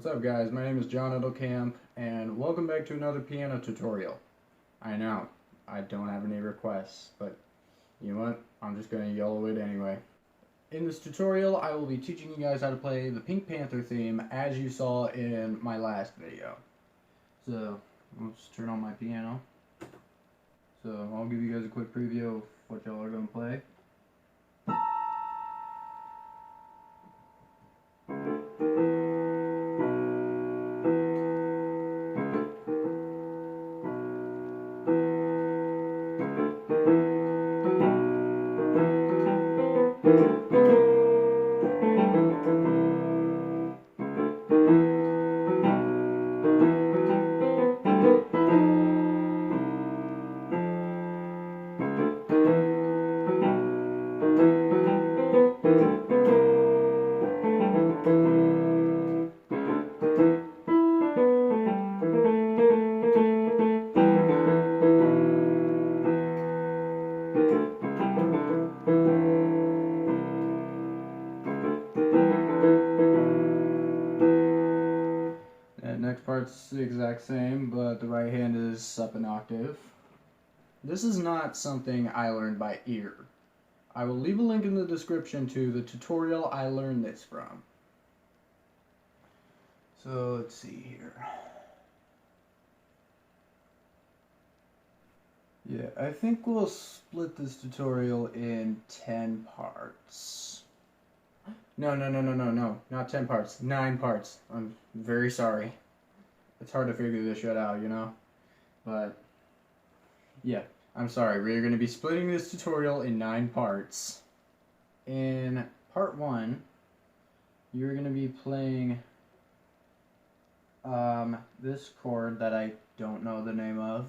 What's up guys, my name is John Edelkamp and welcome back to another piano tutorial. I know, I don't have any requests, but you know what, I'm just going to yell it anyway. In this tutorial I will be teaching you guys how to play the Pink Panther theme as you saw in my last video. So, let's turn on my piano. So, I'll give you guys a quick preview of what y'all are going to play. Next part's the exact same, but the right hand is up an octave. This is not something I learned by ear. I will leave a link in the description to the tutorial I learned this from. So let's see here. Yeah, I think we'll split this tutorial in 10 parts. No, not 10 parts, 9 parts. I'm very sorry. It's hard to figure this shit out, you know? But, yeah, I'm sorry. We're going to be splitting this tutorial in 9 parts. In part 1, you're going to be playing this chord that I don't know the name of.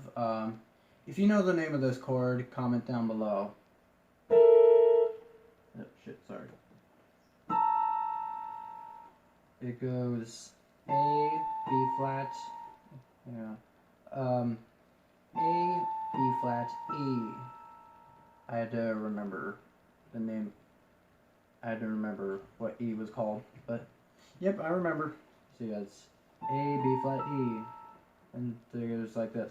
If you know the name of this chord, comment down below. Oh, shit, sorry. It goes A, B flat, yeah, A, B flat, E. I had to remember the name. I had to remember what E was called, but yep, I remember. So yeah, it's A, B flat, E, and it goes like this.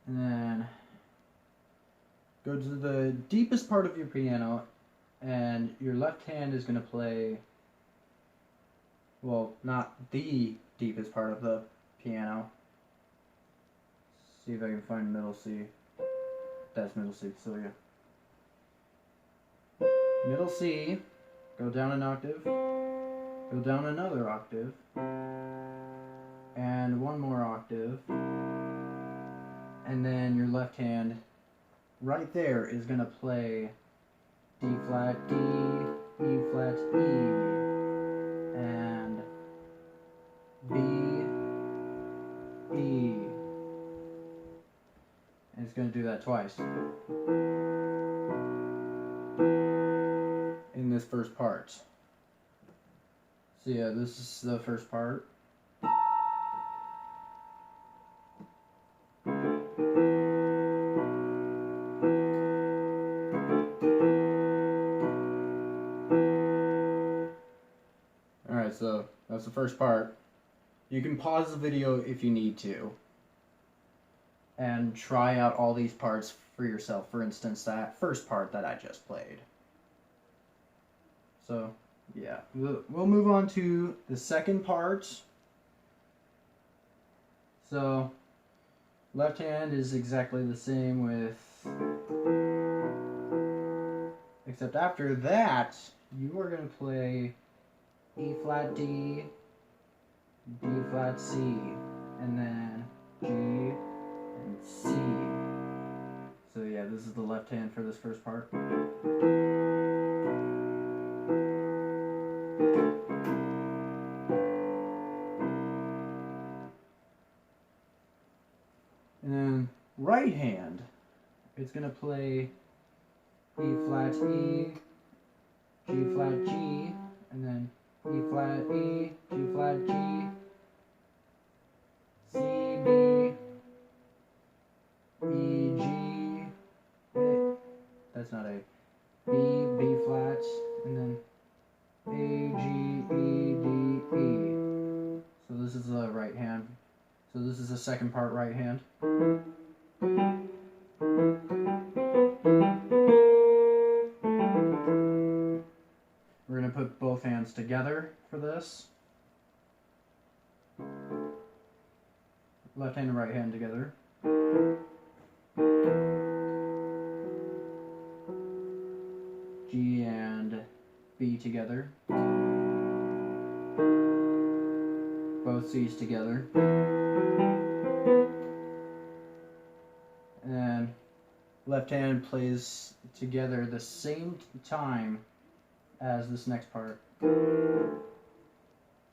And then go to the deepest part of your piano, and your left hand is going to play, well, not the deepest part of the piano. See if I can find middle C. That's middle C, so yeah. Middle C, go down an octave, go down another octave, and one more octave, and then your left hand right there is going to play D flat, D, E flat, E, and B, E. And it's going to do that twice in this first part. So yeah, this is the first part. Alright, so that's the first part. You can pause the video if you need to and try out all these parts for yourself. For instance, that first part that I just played. So, yeah. We'll move on to the second part. So, left hand is exactly the same with... Except after that, you are going to play E flat D, D flat C, and then G and C. So yeah, this is the left hand for this first part. And then right hand, it's gonna play E flat E, G flat G, and then E flat E, G flat G, C, B, E, G, A. That's not A. B, B flat, and then A, this is the second part, right hand. We're going to put both hands together for this. Left hand and right hand together. G and B together. Both C's together. And then left hand plays together the same time as this next part.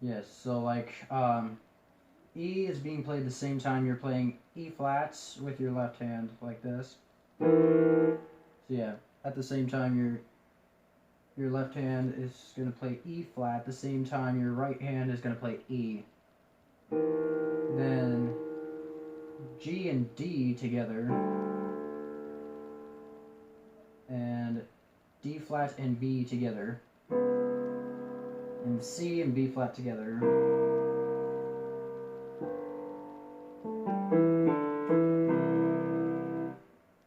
Yes, so like E is being played the same time you're playing E flats with your left hand like this. So yeah, at the same time your left hand is going to play E flat, at the same time your right hand is going to play E. Then G and D together, and D flat and B together, and C and B flat together.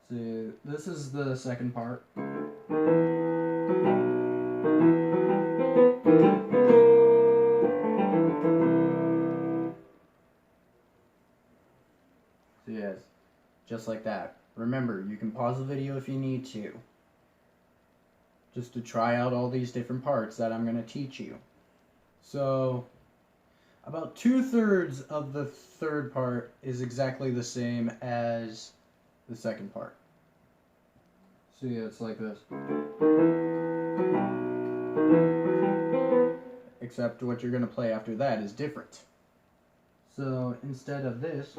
So this is the second part. So yes, just like that. Remember, you can pause the video if you need to, just to try out all these different parts that I'm going to teach you. So about 2/3 of the third part is exactly the same as the second part. So yeah, it's like this. Except what you're going to play after that is different. So instead of this,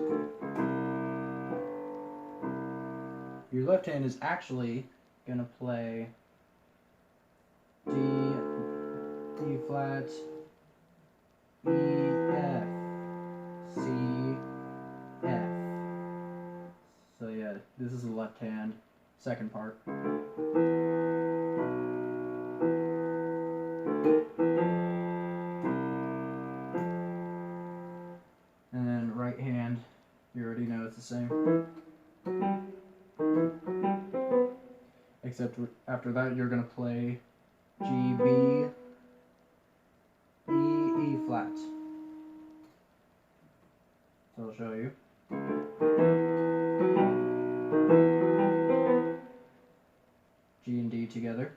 your left hand is actually going to play D flat, E, F, C, F. So yeah, this is the left hand, second part. And then right hand, you already know it's the same. Except after that you're going to play G, B, E, E flat. So I'll show you. G and D together.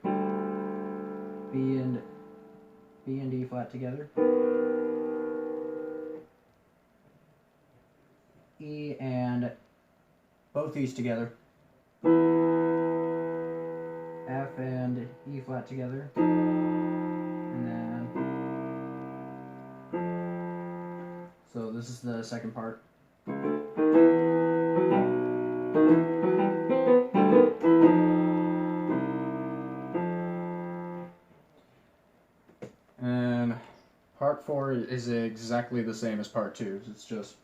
B and E flat together. E and both these together. F and E flat together. And then, so this is the second part. And part 4 is exactly the same as part 2. It's just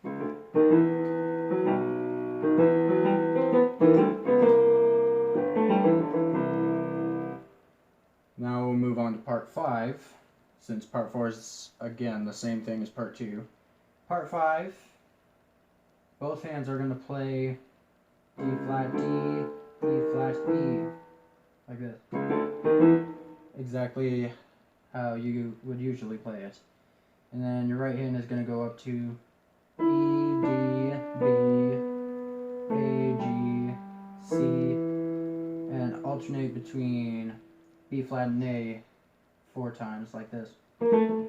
now we'll move on to part 5, since part 4 is again the same thing as part 2. Part 5, both hands are going to play D flat D, E flat E, like this. Exactly how you would usually play it. And then your right hand is going to go up to E, D, B, A, G, C, and alternate between B flat and A 4 times like this. So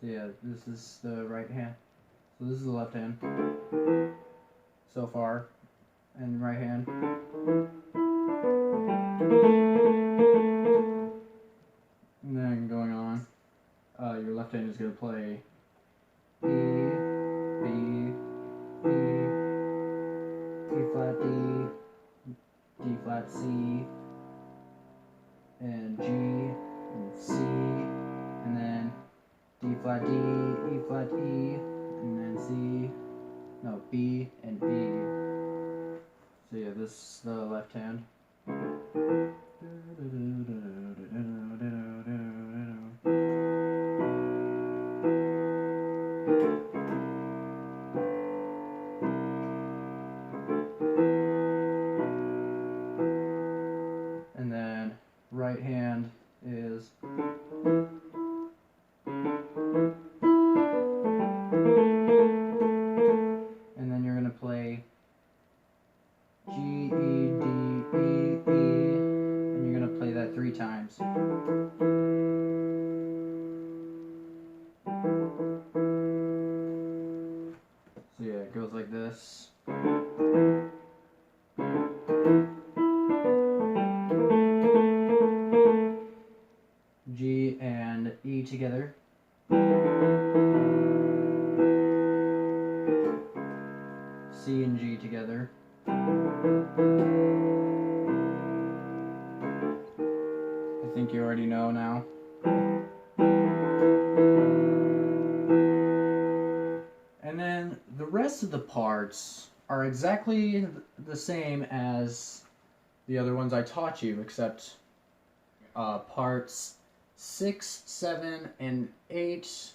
yeah, this is the right hand. So this is the left hand so far, and right hand. And then going on, your left hand is going to play E, B, E, E flat D, D flat C, and G, and C, and then D flat D, E flat E, and then C, no, B and B. So yeah, this is the left hand. right hand is and then you're going to play G, E, D, E, E, and you're going to play that 3 times. So yeah, it goes like this. G and E together. C and G together. I think you already know now. And then the rest of the parts are exactly the same as the other ones I taught you, except parts 6, 7, and 8,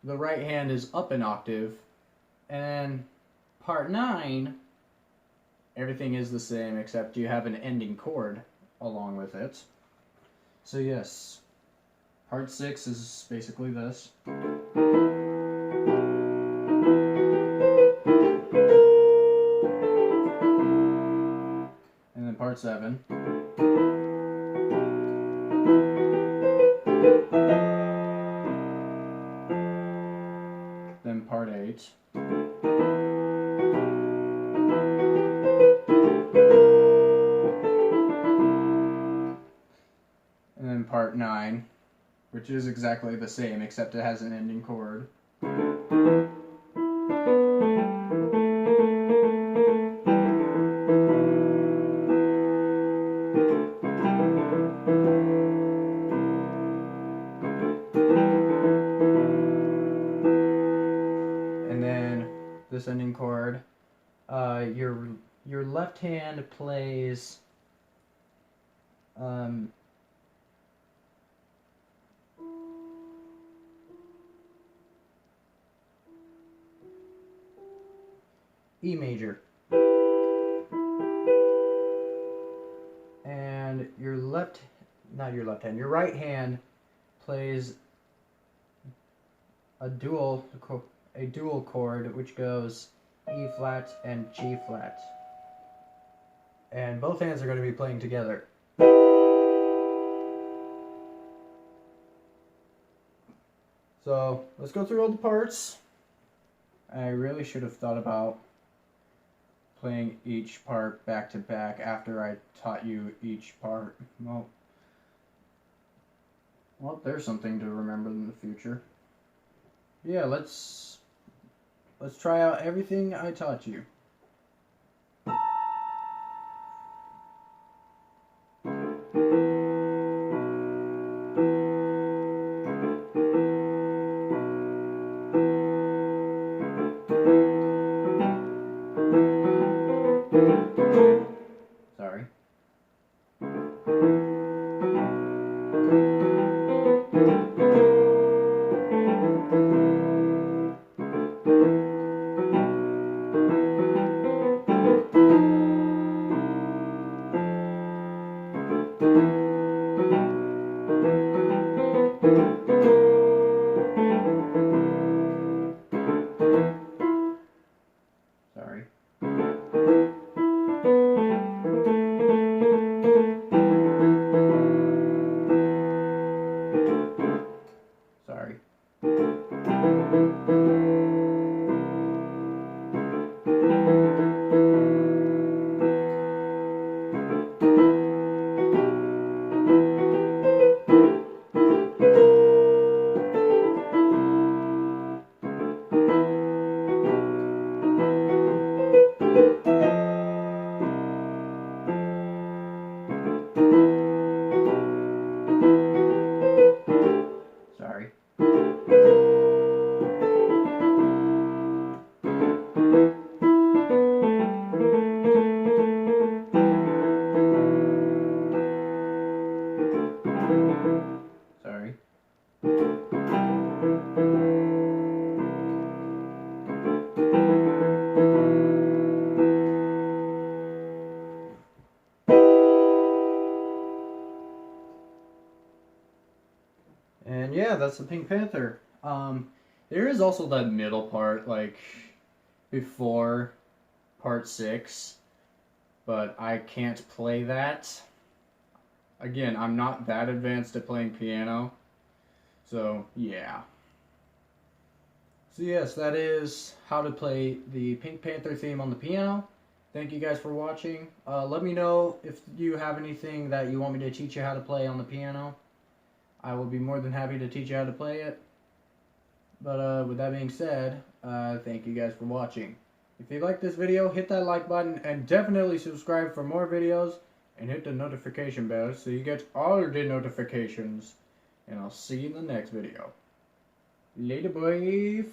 the right hand is up an octave, and part 9, everything is the same except you have an ending chord along with it. So yes, part 6 is basically this. And then part 7. Then part 8. And then part 9, which is exactly the same except it has an ending chord. And then this ending chord, your left hand plays E major. And your right hand plays a dual chord which goes E flat and G flat. And both hands are going to be playing together. So let's go through all the parts. I really should have thought about playing each part back to back after I taught you each part. Well, there's something to remember in the future. Yeah, let's try out everything I taught you. Sorry. Sorry. Sorry. Sorry. Sorry. And yeah, that's the Pink Panther. There is also that middle part, like before part 6, but I can't play that. Again, I'm not that advanced at playing piano, so yeah. So yes, that is how to play the Pink Panther theme on the piano. Thank you guys for watching. Let me know if you have anything that you want me to teach you how to play on the piano. I will be more than happy to teach you how to play it. But with that being said, thank you guys for watching. If you like this video, hit that like button and definitely subscribe for more videos and hit the notification bell so you get all the notifications. And I'll see you in the next video. Later, boys.